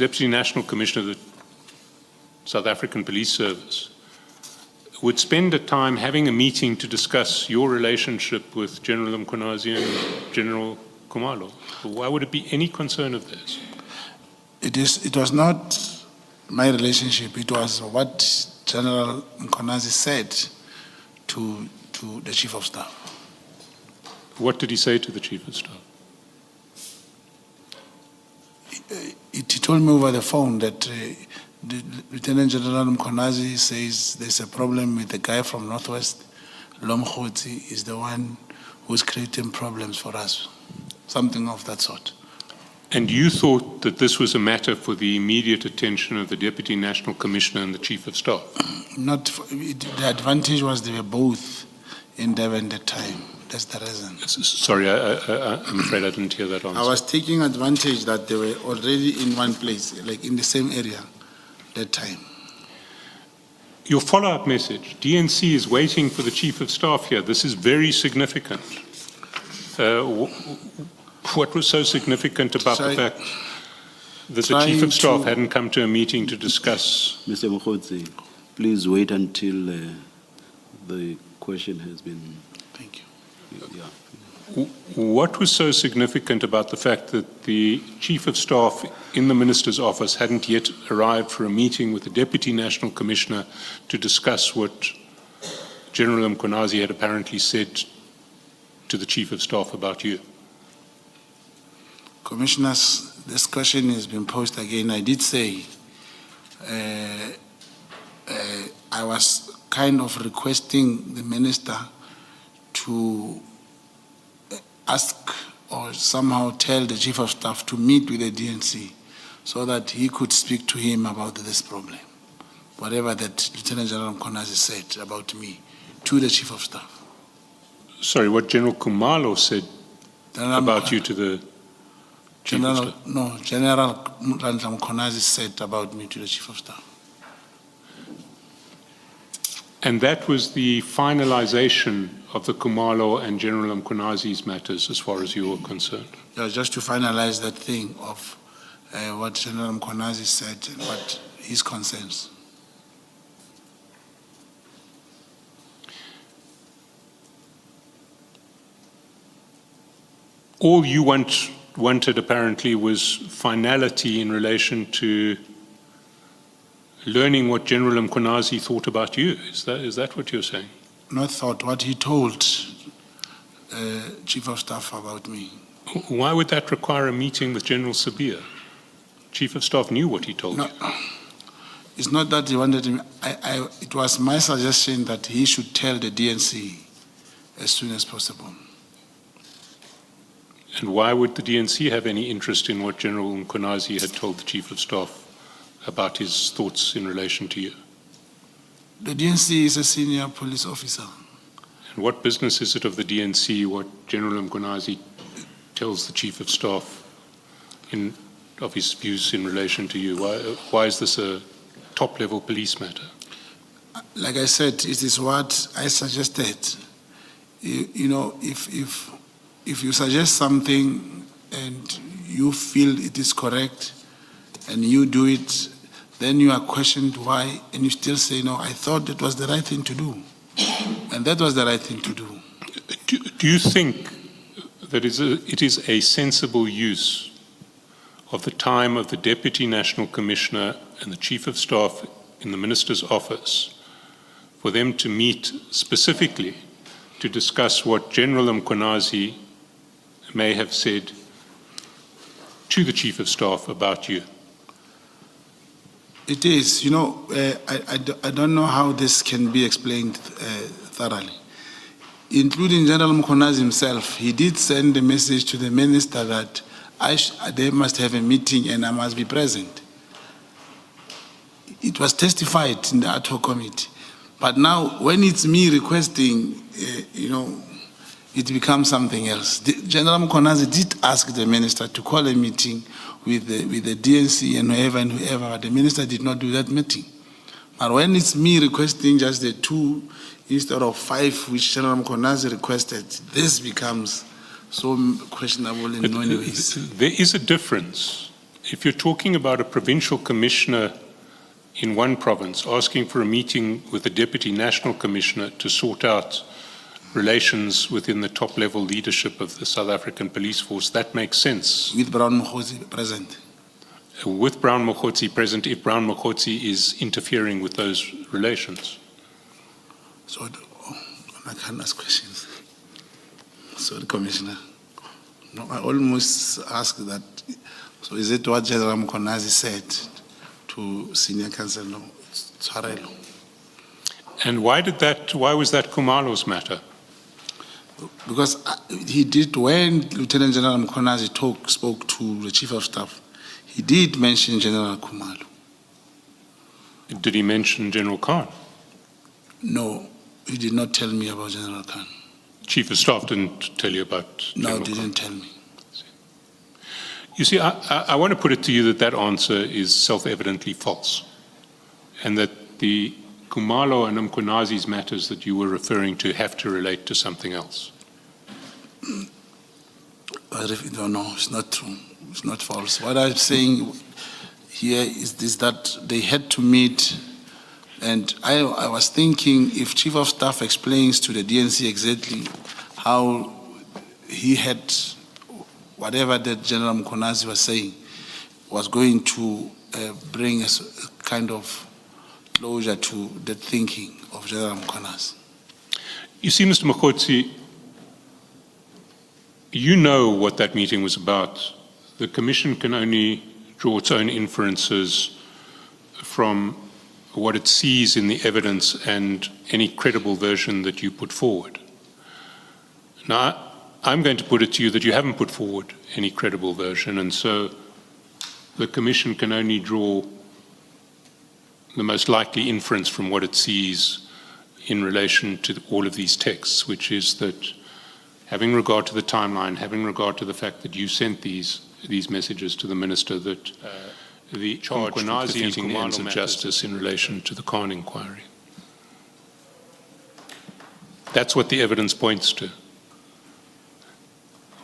Deputy National Commissioner of the South African Police Service, would spend a time having a meeting to discuss your relationship with General Mchunu and General Khumalo? Why would it be any concern of theirs? It was not my relationship. It was what General Mchunu said to the Chief of Staff. What did he say to the Chief of Staff? He told me over the phone that the Lieutenant General Mchunu says there's a problem with the guy from Northwest. Mogotsi is the one who's creating problems for us. Something of that sort. And you thought that this was a matter for the immediate attention of the Deputy National Commissioner and the Chief of Staff? The advantage was they were both in Durban at the time. That's the reason. Sorry, I'm afraid I didn't hear that answer. I was taking advantage that they were already in one place, like in the same area that time. Your follow-up message, DNC is waiting for the Chief of Staff here. This is very significant. What was so significant about the fact that the Chief of Staff hadn't come to a meeting to discuss? Mr. Mogotsi, please wait until the question has been... Thank you. Yeah. What was so significant about the fact that the Chief of Staff in the Minister's office hadn't yet arrived for a meeting with the Deputy National Commissioner to discuss what General Mchunu had apparently said to the Chief of Staff about you? Commissioners, this question has been posed again. I did say I was kind of requesting the Minister to ask or somehow tell the Chief of Staff to meet with the DNC so that he could speak to him about this problem. Whatever that Lieutenant General Mchunu said about me to the Chief of Staff. Sorry, what General Khumalo said about you to the Chief of Staff? No, General Mchunu said about me to the Chief of Staff. And that was the finalization of the Khumalo and General Mchunu's matters as far as you were concerned? Yeah, just to finalize that thing of what General Mchunu said and what his concerns. All you wanted apparently was finality in relation to learning what General Mchunu thought about you. Is that what you're saying? Not thought, what he told Chief of Staff about me. Why would that require a meeting with General Sabir? Chief of Staff knew what he told you. It's not that he wanted me. It was my suggestion that he should tell the DNC as soon as possible. And why would the DNC have any interest in what General Mchunu had told the Chief of Staff about his thoughts in relation to you? The DNC is a senior police officer. And what business is it of the DNC what General Mchunu tells the Chief of Staff of his views in relation to you? Why is this a top-level police matter? Like I said, it is what I suggested. You know, if you suggest something and you feel it is correct and you do it, then you are questioned why, and you still say, no, I thought it was the right thing to do. And that was the right thing to do. Do you think that it is a sensible use of the time of the Deputy National Commissioner and the Chief of Staff in the Minister's office for them to meet specifically to discuss what General Mchunu may have said to the Chief of Staff about you? It is. You know, I don't know how this can be explained thoroughly. Including General Mchunu himself, he did send a message to the Minister that they must have a meeting and I must be present. It was testified in the ad hoc committee. But now, when it's me requesting, you know, it becomes something else. General Mchunu did ask the Minister to call a meeting with the DNC and whoever, but the Minister did not do that meeting. But when it's me requesting just the 2 instead of 5, which General Mchunu requested, this becomes so questionable in many ways. There is a difference if you're talking about a provincial commissioner in one province asking for a meeting with the deputy national commissioner to sort out relations within the top-level leadership of the South African police force, that makes sense. With Brown Mogotsi present. With Brown Mogotsi present, if Brown Mogotsi is interfering with those relations. So I can't ask questions. Sorry, Commissioner. No, I almost asked that. So is it what General Mkonazi said to Senior Counsel Tsarelo? And why was that Kumalo's matter? Because he did, when Lieutenant General Mkonazi spoke to the Chief of Staff, he did mention General Kumalo. Did he mention General Khan? No, he did not tell me about General Khan. Chief of Staff didn't tell you about General No, he Khan? didn't tell me. You see, I want to put it to you that answer is self-evidently false, and that the Kumalo and Mkonazi's matters that you were referring to have to relate to something else. No, it's not true. It's not false. What I'm saying here is that they had to meet, and I was thinking if Chief of Staff explains to the DNC exactly how he had whatever that General Mkonazi was saying was going to bring a kind of closure to the thinking of General Mkonazi. You see, Mr. Mogotsi, you know what that meeting was about. The Commission can only draw its own inferences from what it sees in the evidence and any credible version that you put forward. Now, I'm going to put it to you that you haven't put forward any credible version, and so the Commission can only draw the most likely inference from what it sees in relation to all of these texts, which is that having regard to the timeline, having regard to the fact that you sent these messages to the Minister, that the charge of defeating the ends of justice in relation to the Khan inquiry. That's what the evidence points to.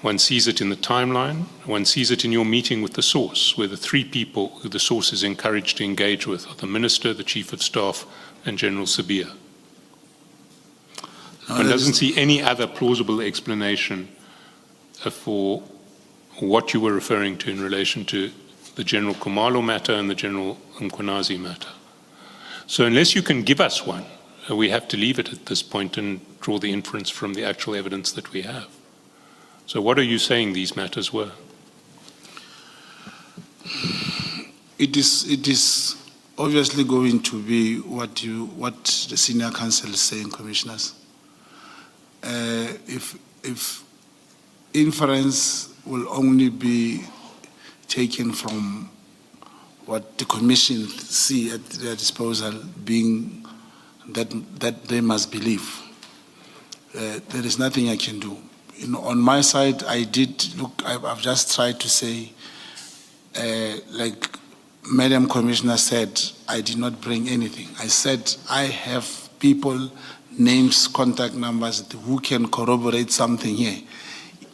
One sees it in the timeline, one sees it in your meeting with the source, where the three people who the source is encouraged to engage with are the Minister, the Chief of Staff, and General Sabia. One doesn't see any other plausible explanation for what you were referring to in relation to the General Kumalo matter and the General Mkonazi matter. So unless you can give us one, we have to leave it at this point and draw the inference from the actual evidence that we have. So what are you saying these matters were? It is obviously going to be what the Senior Counsel is saying, Commissioners. If inference will only be taken from what the Commission see at their disposal, being that they must believe, there is nothing I can do. You know, on my side, I've just tried to say, like Madam Commissioner said, I did not bring anything. I said I have people, names, contact numbers who can corroborate something here.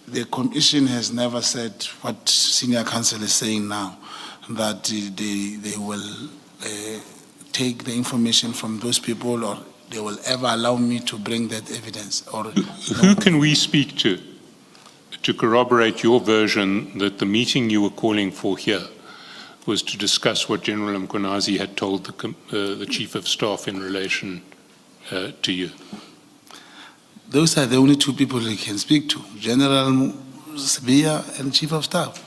The Commission has never said what Senior Counsel is saying now, that they will take the information from those people, or they will ever allow me to bring that evidence. Or who can we speak to corroborate your version that the meeting you were calling for here was to discuss what General Mkonazi had told the Chief of Staff in relation to you? Those are the only two people you can speak to, General Sabia and Chief of Staff.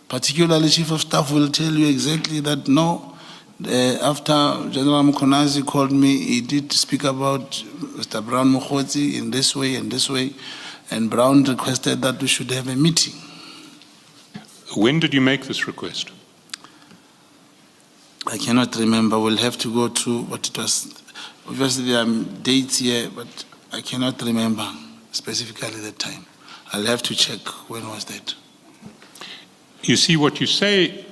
Particularly, Chief of Staff will tell you exactly that no, after General Mkonazi called me, he did speak about Mr. Brown Mogotsi in this way and this way, and Brown requested that we should have a meeting. When did you make this request? I cannot remember. We'll have to go through what it was. Obviously, there are dates here, but I cannot remember specifically the time. I'll have to check when was that. You see, what you say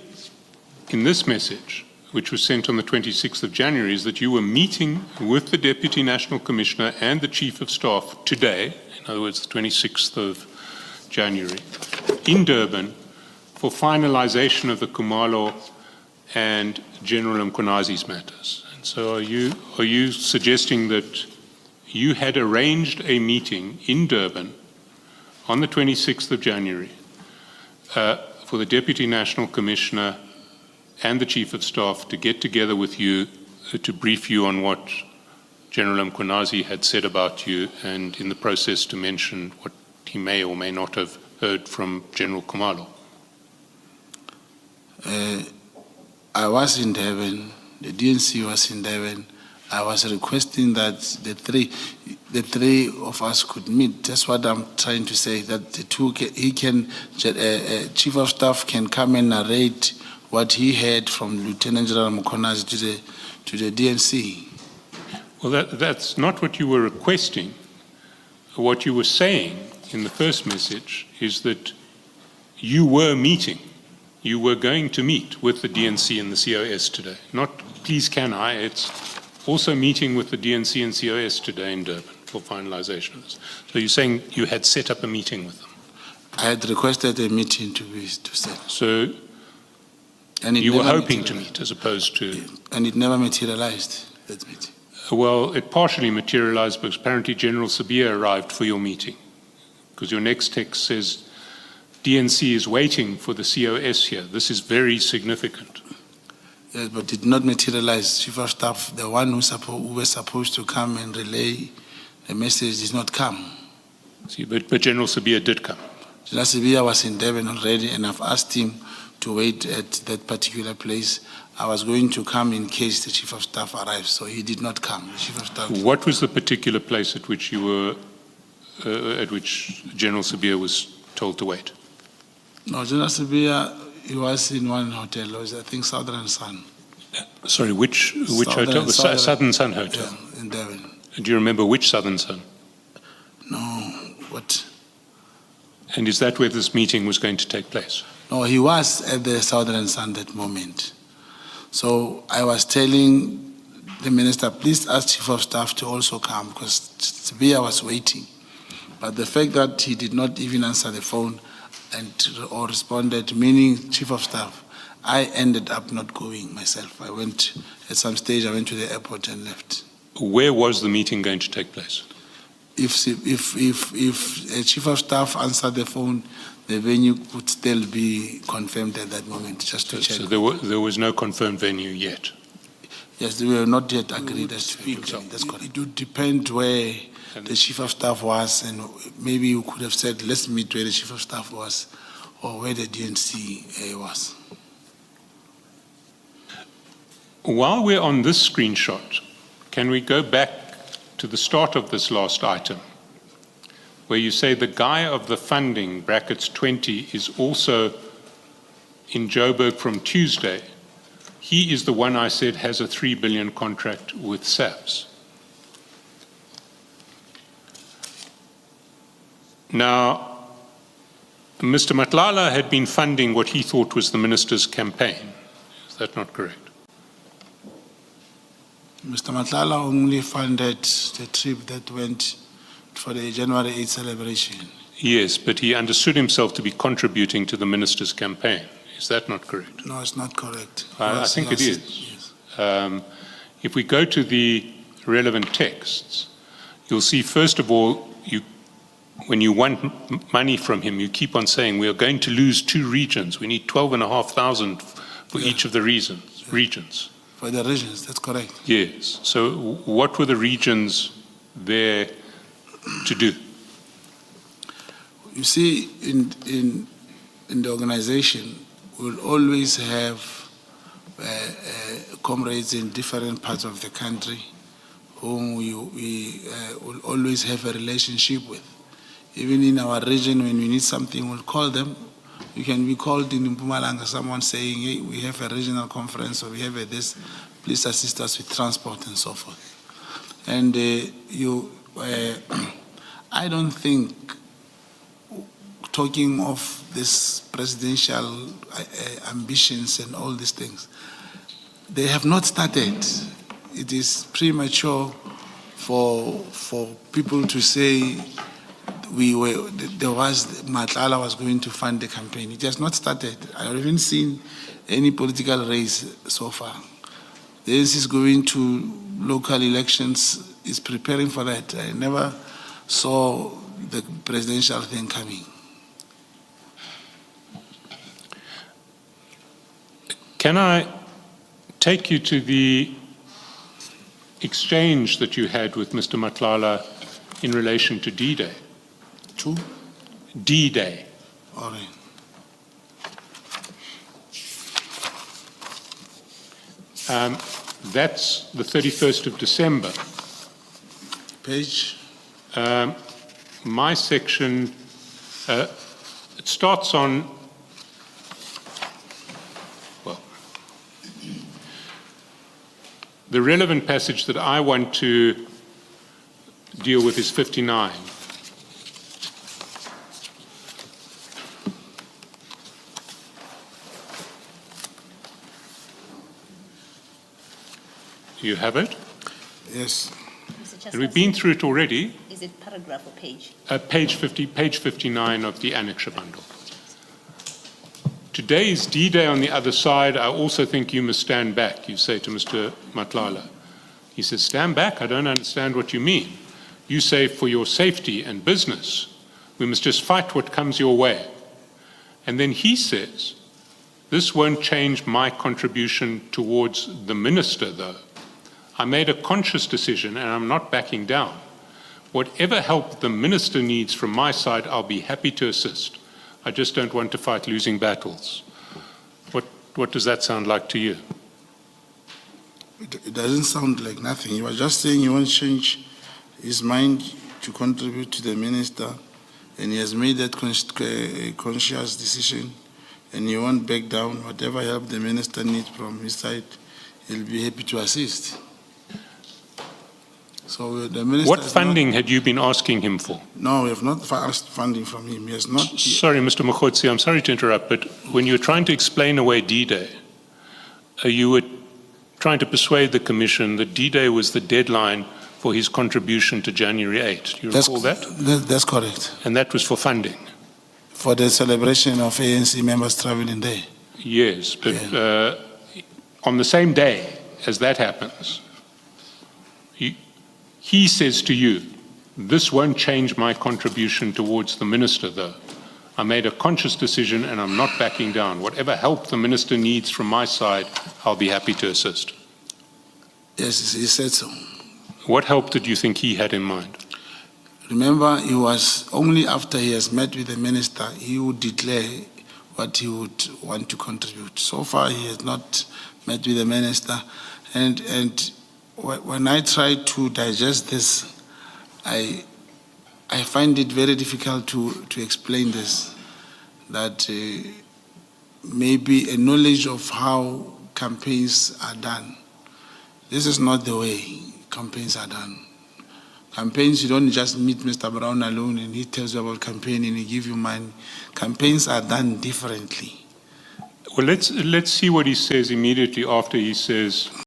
in this message, which was sent on the 26th of January, is that you were meeting with the Deputy National Commissioner and the Chief of Staff today, in other words, the 26th of January, in Durban, for finalization of the Kumalo and General Mkhunazi's matters. And so are you suggesting that you had arranged a meeting in Durban on the 26th of January for the Deputy National Commissioner and the Chief of Staff to get together with you to brief you on what General Mkhunazi had said about you, and in the process to mention what he may or may not have heard from General Kumalo? I was in Durban, the DNC was in Durban. I was requesting that the three of us could meet. That's what I'm trying to say, that the two, Chief of Staff can come and narrate what he heard from Lieutenant General Mkhunazi to the DNC. Well, that's not what you were requesting. What you were saying in the first message is that you were meeting. You were going to meet with the DNC and the COS today. Not, please can I, it's also meeting with the DNC and COS today in Durban for finalization of this. So you're saying you had set up a meeting with them? I had requested a meeting to set. So you were hoping to meet as opposed to... And it never materialized, that meeting. Well, it partially materialized because apparently General Sabia arrived for your meeting, because your next text says DNC is waiting for the COS here. This is very significant. Yes, but it did not materialize. Chief of Staff, the one who was supposed to come and relay the message, did not come. See, but General Sabia did come. General Sabia was in Durban already, and I've asked him to wait at that particular place. I was going to come in case the Chief of Staff arrives, so he did not come. The Chief of Staff. What was the particular place at which you were, at which General Sabia was told to wait? No, General Sabia, he was in one hotel. It was, I think, Southern Sun. Sorry, which hotel? The Southern Sun Hotel. Yeah, in Durban. Do you remember which Southern Sun? No, what? And is that where this meeting was going to take place? No, he was at the Southern Sun that moment. So I was telling the minister, please ask Chief of Staff to also come, because Sabia was waiting. But the fact that he did not even answer the phone or responded, meaning Chief of Staff, I ended up not going myself. I went, at some stage, I went to the airport and left. Where was the meeting going to take place? If a Chief of Staff answered the phone, the venue would still be confirmed at that moment, just to check. So there was no confirmed venue yet? Yes, they were not yet agreed as to speak. That's correct. It would depend where the Chief of Staff was, and maybe you could have said, let's meet where the Chief of Staff was, or where the DNC was. While we're on this screenshot, can we go back to the start of this last item, where you say the guy of the funding, brackets 20, is also in Joburg from Tuesday. He is the one I said has a 3 billion contract with SAPS. Now, Mr. Matlala had been funding what he thought was the minister's campaign. Is that not correct? Mr. Matlala only funded the trip that went for the January 8th celebration. Yes, but he understood himself to be contributing to the minister's campaign. Is that not correct? No, it's not correct. I think it is. Yes. If we go to the relevant texts, you'll see, first of all, when you want money from him, you keep on saying, we are going to lose 2 regions. We need 12,500 for each of the regions. For the regions, that's correct. Yes. So what were the regions there to do? You see, in the organization, we'll always have comrades in different parts of the country whom we will always have a relationship with. Even in our region, when we need something, we'll call them. You can be called in Mpumalanga, someone saying, hey, we have a regional conference, or we have this, please assist us with transport and so forth. And I don't think, talking of this presidential ambitions and all these things, they have not started. It is premature for people to say Matlala was going to fund the campaign. It has not started. I haven't seen any political race so far. This is going to local elections, is preparing for that. I never saw the presidential thing coming. Can I take you to the exchange that you had with Mr. Matlala in relation to D-Day? True? D-Day. All right. That's the 31st of December. Page? My section, it starts on, well, the relevant passage that I want to deal with is 59. You have it? Yes. And we've been through it already. Is it paragraph or page? Page 59 of the annexure bundle. Today is D-Day on the other side. I also think you must stand back, you say to Mr. Matlala. He says, stand back, I don't understand what you mean. You say for your safety and business, we must just fight what comes your way. And then he says, this won't change my contribution towards the minister, though. I made a conscious decision and I'm not backing down. Whatever help the minister needs from my side, I'll be happy to assist. I just don't want to fight losing battles. What does that sound like to you? It doesn't sound like nothing. He was just saying he won't change his mind to contribute to the minister, and he has made that conscious decision, and he won't back down. Whatever help the minister needs from his side, he'll be happy to assist. So the minister. What funding had you been asking him for? No, we have not asked funding from him. He has not. Sorry, Mr. Mogotsi, I'm sorry to interrupt, but when you were trying to explain away D-Day, you were trying to persuade the Commission that D-Day was the deadline for his contribution to January 8. Do you recall that? That's correct. And that was for funding? For the celebration of ANC members traveling there. Yes, but on the same day as that happens, he says to you, this won't change my contribution towards the minister, though. I made a conscious decision and I'm not backing down. Whatever help the minister needs from my side, I'll be happy to assist. Yes, he said so. What help did you think he had in mind? Remember, it was only after he has met with the minister, he would declare what he would want to contribute. So far, he has not met with the minister. And when I try to digest this, I find it very difficult to explain this, that maybe a knowledge of how campaigns are done. This is not the way campaigns are done. Campaigns, you don't just meet Mr. Brown alone and he tells you about campaigning and he gives you money. Campaigns are done differently. Well, let's see what he says immediately after he says,